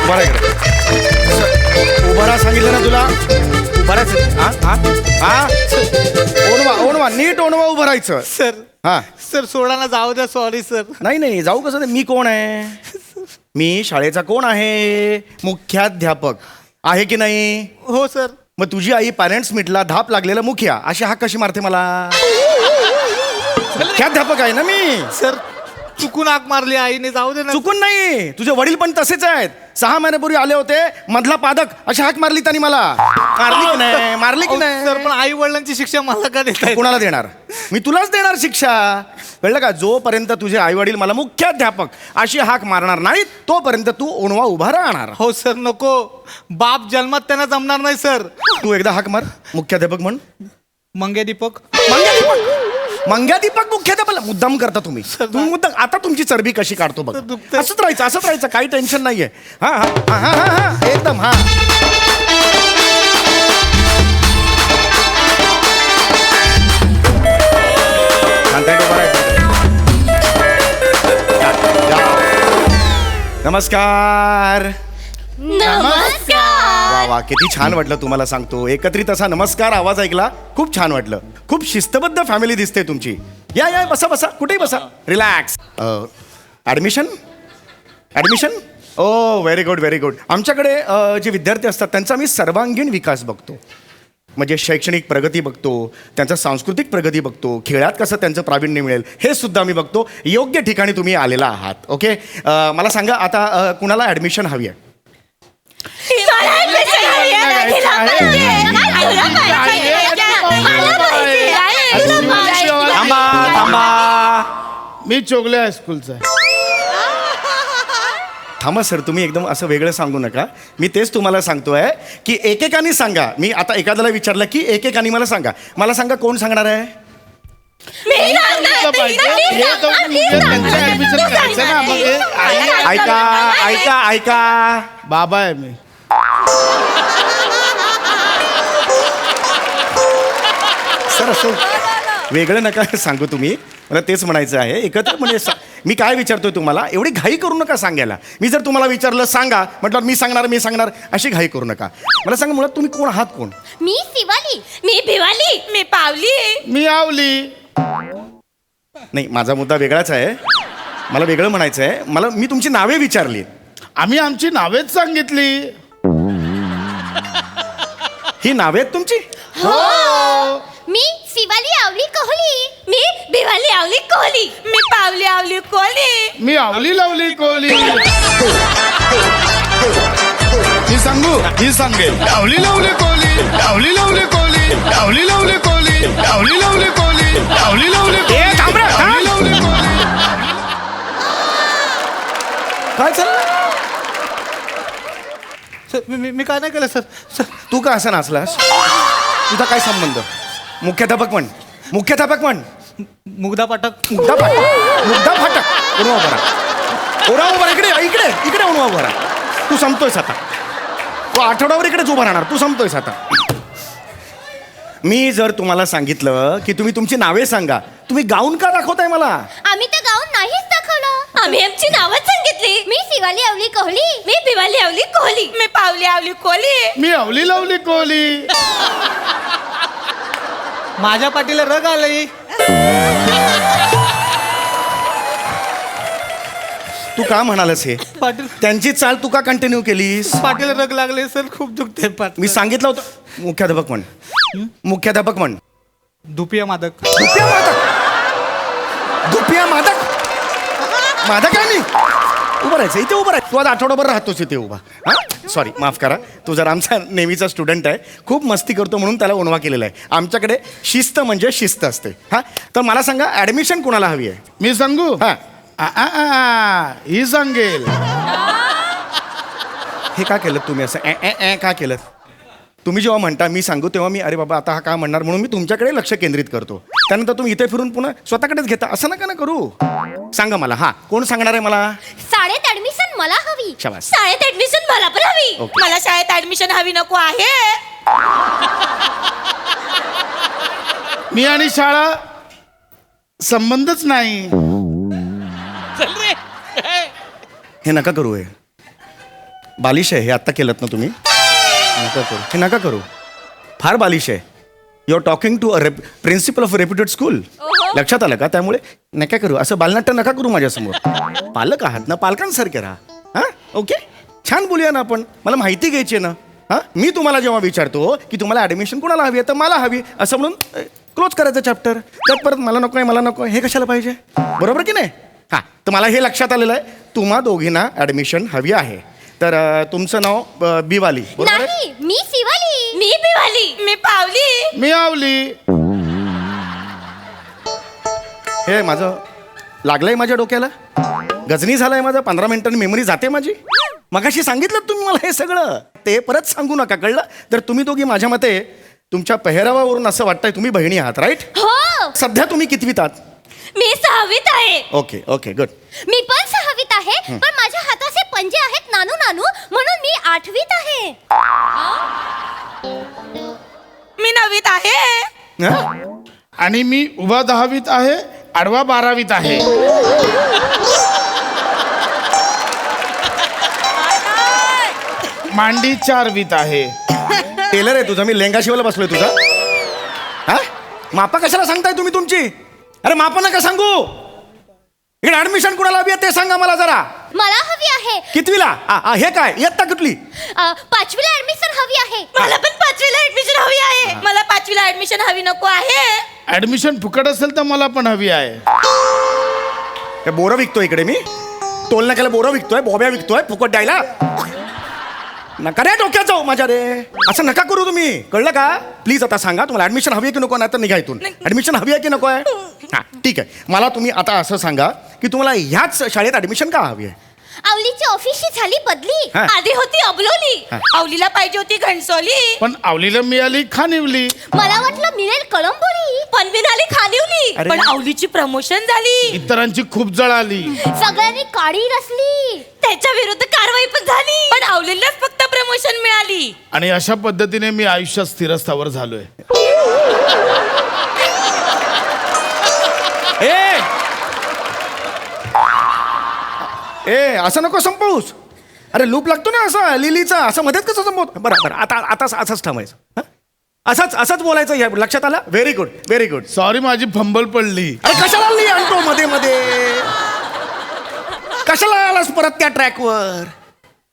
उभा राहा इकडे. उभा राहा सांगितलं ना तुला. उभा राहायचं. हा हा हा ओणवा ओणवा नीट ओणवा उभं राहायचं. सर हा सर सोडा ना, जाऊ द्या. Sorry sir. नाही नाही जाऊ कसं मी कोण आहे. मी शाळेचा कोण आहे. मुख्याध्यापक आहे की नाही. हो सर. मग तुझी आई पॅरेंट्स मीटला धाप लागलेला मुखिया अशी हाक कशी मारते मला. मुख्याध्यापक आहे ना मी. सर चुकून आग मारली आईने, जाऊ दे ना. चुकून नाही. तुझे वडील पण तसेच आहेत. 6 महिन्यापूर्वी आले होते मधला पादक अशी हाक मारली त्यांनी मला. मारली की नाही. मारली की नाही. सर पण आई वडिलांची शिक्षा मला का देताय. कोणाला देणार. मी तुलाच देणार शिक्षा. कळलं का. जोपर्यंत तुझे आई वडील मला मुख्याध्यापक अशी हाक मारणार नाहीत तोपर्यंत तू ओणवा उभा राहणार. हो सर नको. बाप जन्मात त्यांना जमणार नाही सर. तू एकदा हाक मार. मुख्याध्यापक म्हण. मंगे दीपक. मंग्यादीपक मुख्याध्यापक मुद्दाम करता तुम्ही. तुम्ही मुद्दाम. आता तुमची चरबी कशी काढतो बघ. असंच राहायचं असंच राहायचं. काही टेन्शन नाहीये. हा हा हा हा हा हा एकदम. हा नमस्कार. वा वा किती छान वाटलं तुम्हाला सांगतो. एकत्रित असा नमस्कार आवाज ऐकला खूप छान वाटलं. खूप शिस्तबद्ध फॅमिली दिसते तुमची. या या बसा बसा. कुठेही बसा. रिलॅक्स. ॲडमिशन ॲडमिशन ओ व्हेरी गुड व्हेरी गुड. आमच्याकडे जे विद्यार्थी असतात त्यांचा मी सर्वांगीण विकास बघतो. म्हणजे शैक्षणिक प्रगती बघतो, त्यांचा सांस्कृतिक प्रगती बघतो, खेळात कसं त्यांचं प्रावीण्य मिळेल हे सुद्धा मी बघतो. योग्य ठिकाणी तुम्ही आलेला आहात. ओके मला सांगा आता कुणाला ॲडमिशन हवी आहे. थांबा थांबा. मी चोगले हायस्कूलचा आहे. थांबा सर तुम्ही एकदम असं वेगळं सांगू नका. मी तेच तुम्हाला सांगतोय की एकेकानी सांगा. मी आता एखाद्याला विचारलं की एकेकानी मला सांगा. मला सांगा कोण सांगणार आहे. ऐका ऐका ऐका. बाबा आहे मी. सर असं वेगळं नका सांगू तुम्ही. मला तेच म्हणायचं आहे. एकत्र म्हणजे मी काय विचारतोय तुम्हाला. एवढी घाई करू नका सांगायला. मी जर तुम्हाला विचारलं सांगा म्हटलं मी सांगणार अशी घाई करू नका. मला सांगा मुळात तुम्ही कोण आहात. कोण. मी शिवाली. मी भिवाली. मी पावली. मी आवली. नाही माझा मुद्दा वेगळाच आहे. मला वेगळं म्हणायचं आहे. मी तुमची नावे विचारली. आम्ही आमची नावेच सांगितली. ही नावे आहेत तुमची. हो. मी शिवाली आवली कोहली. मी भिवाली आवली कोहली. मी पावली आवली कोहली. मी आवली लावली कोहली. ही सांगू. ही सांगेल. आवली लावली कोहली. आवली लावली कोहली. आवली लावली कोहली. आवली लावली कोहली. आवली लावली कोहली. आवली लावली कोहली. काय चाललं. सर मी काय नाही केलं सर. सर तू का असं नाचलास. तुझा काय संबंध. मुख्याध्यापक म्हण. मुख्याध्यापक म्हण. मुग्धा पाठक. मुग्धा फाटक. मुग्धा फाटक. ओणवा उभा राहा. ओणवा उभा राहा. इकडे इकडे इकडे ओणवा उभा राहा. तू संपतोयस आता. तू आठवड्यावर इकडेच उभा राहणार. तू संपतोयस आता. मी जर तुम्हाला सांगितलं की तुम्ही तुमची नावे सांगा तुम्ही गाऊन का दाखवताय मला. आम्ही तर गाऊन नाहीच दाखवलं. आम्ही आमची नावच सांगितली. मी शिवाली आवली कोहली. मी भिवाली आवली कोहली. मी पावली आवली कोहली. मी आवली लावली कोहली. माझ्या पाठीला रग आलंय. तू का म्हणालस हे. पाटील त्यांची चाल तू का कंटिन्यू केलीस. पाठीला रग लागले सर. खूप दुखते पाठ. मी सांगितलं होतं. मुख्याध्यापक म्हण. मुख्याध्यापक म्हण. धुपिया मादक. धुपिया मादक. धुपिया मादक. मादक आहे मी. उभं राहायचं इथे. उभं राहायचं. तू आज आठवडाभर राहतोस इथे उभा. हा सॉरी माफ करा. तू जर आमचा नेहमीचा स्टुडंट आहे. खूप मस्ती करतो म्हणून त्याला ओणवा केलेला आहे. आमच्याकडे शिस्त म्हणजे शिस्त असते. हा तर मला सांगा ॲडमिशन कोणाला हवी आहे. मी सांगू. हा ही सांगेल. हे का केलं तुम्ही असं का केलं. तुम्ही जेव्हा म्हणता मी सांगू तेव्हा मी अरे बाबा आता हा का म्हणणार म्हणून मी तुमच्याकडे लक्ष केंद्रित करतो. त्यानंतर तुम्ही इथे फिरून पुन्हा स्वतःकडेच घेता. असं नका ना करू. सांगा मला. हा कोण सांगणार आहे मला. शाळेत ऍडमिशन मला हवी. शाबास. शाळेत ऍडमिशन मला पण हवी. ओके. मला शाळेत ऍडमिशन हवी नको आहे. मी आणि शाळा संबंधच नाही. हे नका करू. हे बालिश आहे हे आत्ता केलं ना तुम्ही. नका करू हे नका करू. फार बालिश आहे. You are talking to a principal of reputed school. लक्षात आलं का? त्यामुळे नका करू असं बालनाट्य नका करू माझ्यासमोर. पालक आहात ना, पालकांसारखे राहा. हां ओके छान बोलूया ना आपण. मला माहिती घ्यायची आहे ना. हां मी तुम्हाला जेव्हा विचारतो की तुम्हाला ॲडमिशन कोणाला हवी आहे तर मला हवी असं म्हणून क्लोज करायचं चॅप्टर. त्यात परत मला नको आहे मला नको आहे हे कशाला पाहिजे? बरोबर की नाही? हां तर मला हे लक्षात आलेलं आहे तुम्हा दोघींना ॲडमिशन हवी आहे. तर तुमचं नाव बिवाली बरोबर आहे? नाही मी शिवाली. मी बिवाली. मी पावली. मी आवली. हे माझं लागलंय माझ्या डोक्याला. गजनी झालाय माझा. 15 मिनिटांनी मेमरी जाते माझी. मगाशी सांगितलं तुम्ही मला हे सगळं. ते परत सांगू नका कळलं? तर तुम्ही दोघी माझ्या मते तुमच्या पेहरावावरून असं वाटतंय तुम्ही बहिणी आहात राईट? हो सध्या तुम्ही कितवीत आहात? मी 6वीत आहे. Okay okay good. मी पण 6वीत आहे पण माझ्या हाताचे पंजे आहेत नानू नानू म्हणून मी 8वीत आहे. मी 9वीत आहे. आणि मी उभा 10वीत आहे, आडवा 12वीत आहे. मांडी 4वीत आहे. टेलर आहे तुझा. मी लेंगा शिवायला बसलोय तुझा. हा मापा कशाला सांगताय तुम्ही तुमची? अरे मापा नका सांगू. इकडे ऍडमिशन कुणाला हवी आहे ते सांगा मला जरा. मला हवी आहे. कितवीला? हे काय इयत्ता कुठली? 5वीला ऍडमिशन हवी आहे. मला पण 5वीला ऍडमिशन हवी आहे. मला 5वीला ऍडमिशन हवी नको आहे. ऍडमिशन फुकट असेल तर मला पण हवी आहे. काय बोरं विकतोय इकडे मी? टोल नाक्याला बोरं विकतोय, बॉब्या विकतोय फुकट द्यायला? नका रे डोक्यात जाऊ माझ्या रे. असं नका करू तुम्ही कळलं का? प्लीज आता सांगा तुम्हाला ऍडमिशन हवी आहे की नको? नाही तर निघा इथून. ऍडमिशन हवी आहे की नको आहे? हां ठीक आहे. मला तुम्ही आता असं सांगा की तुम्हाला ह्याच शाळेत ऍडमिशन का हवी आहे? आवलीची ऑफिसची झाली बदली. हा. आधी होती अबलोली. आवलीला पाहिजे होती घणसोली. पण आवलीला मिळाली खानिवली. मला वाटलं मिळेल कळंबोली पण मिळाली खानिवली. अरे. पण आवलीची प्रमोशन झाली. इतरांची खूप जळाली. सगळ्यांनी काळी रचली. त्याच्या विरुद्ध कारवाई पण झाली पण आवलीलाच फक्त प्रमोशन मिळाली. आणि अशा पद्धतीने मी आयुष्यात स्थिरस्थावर झालोय. ए असं नको संपवूस. अरे लूप लागतो ना असं लिलीचा. असं मध्येच कसं संपवत? बरं बरं आता आता असंच थांबायचं. हं? असंच बोलायचं. या लक्षात आलं? Very good very good. Sorry माझी फंबल पडली. अरे कशाला लिही आणतो मध्ये मध्ये? कशाला आलास परत त्या ट्रॅकवर?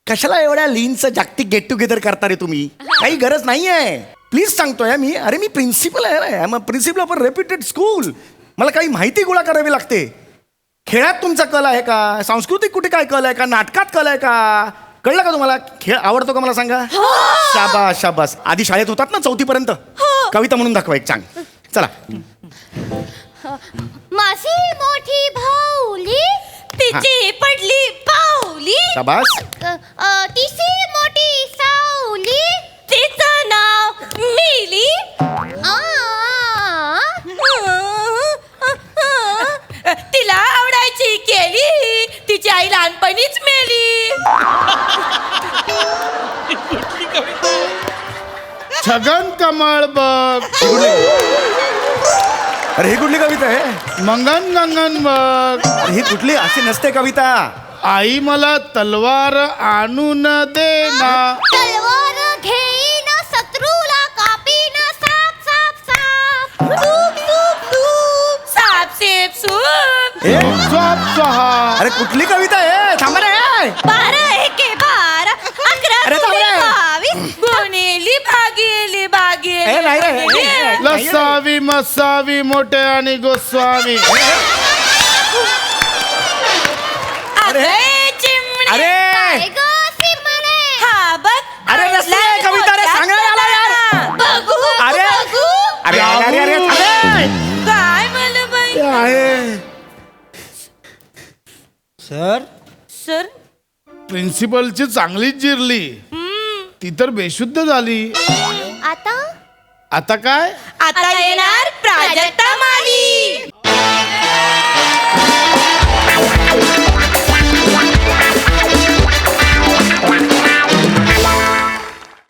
कशाला एवढ्या लीनचं जागतिक गेट टुगेदर करता रे तुम्ही? काही गरज नाही आहे. प्लीज सांगतोय मी. अरे मी प्रिन्सिपल आहे. मग principal of a reputed school. मला काही माहिती गोळा करावी लागते. खेळात तुमचा कल आहे का? सांस्कृतिक कुठे काय कल आहे का? नाटकात कल आहे का? कळलं का तुम्हाला? खेळ आवडतो का मला सांगा? शाबास शाबास. आधी शाळेत होतात ना 4थी पर्यंत? कविता म्हणून दाखवा एक चांग. चला. माझी मोठी भाऊली तिची पडली पाऊली. शाबास. तिची मोठी सावली तिचं नाव मिली. तिला आवडायची केली तिची आई लहानपणीच मेली. छगन कमळ बघ. अरे ही कुठली कविता आहे? मंगन गंगन बघ. अरे ही कुठली? अशी नसते कविता. आई मला तलवार आणून देना. तलवार घेईन शत्रूला कापीन साप साप साप सूप सूप सूप साप सेप सूप. ए, स्वाप स्वाहा. अरे कुठली कविता आहे? थांबा रे. 12 एके 12 11 अरे थांब रे. 22 गुणिली भागिली ए, नाही रे. भागिली. लसावी मसावी मोठे आणि गोस्वामी. अरे. चिमणी अरे. काय गं चिमणे? हा बघ. अरे रस्ते आहे कविता रे. सांगायला आला यार. बघू अरे. बघू. अरे अरे अरे अरे. काय मला बाई? आहे. सर सर प्रिन्सिपलची चांगलीच जिरली. ती तर बेशुद्ध झाली. आता आता काय? आता येणार प्राजक्ता माली.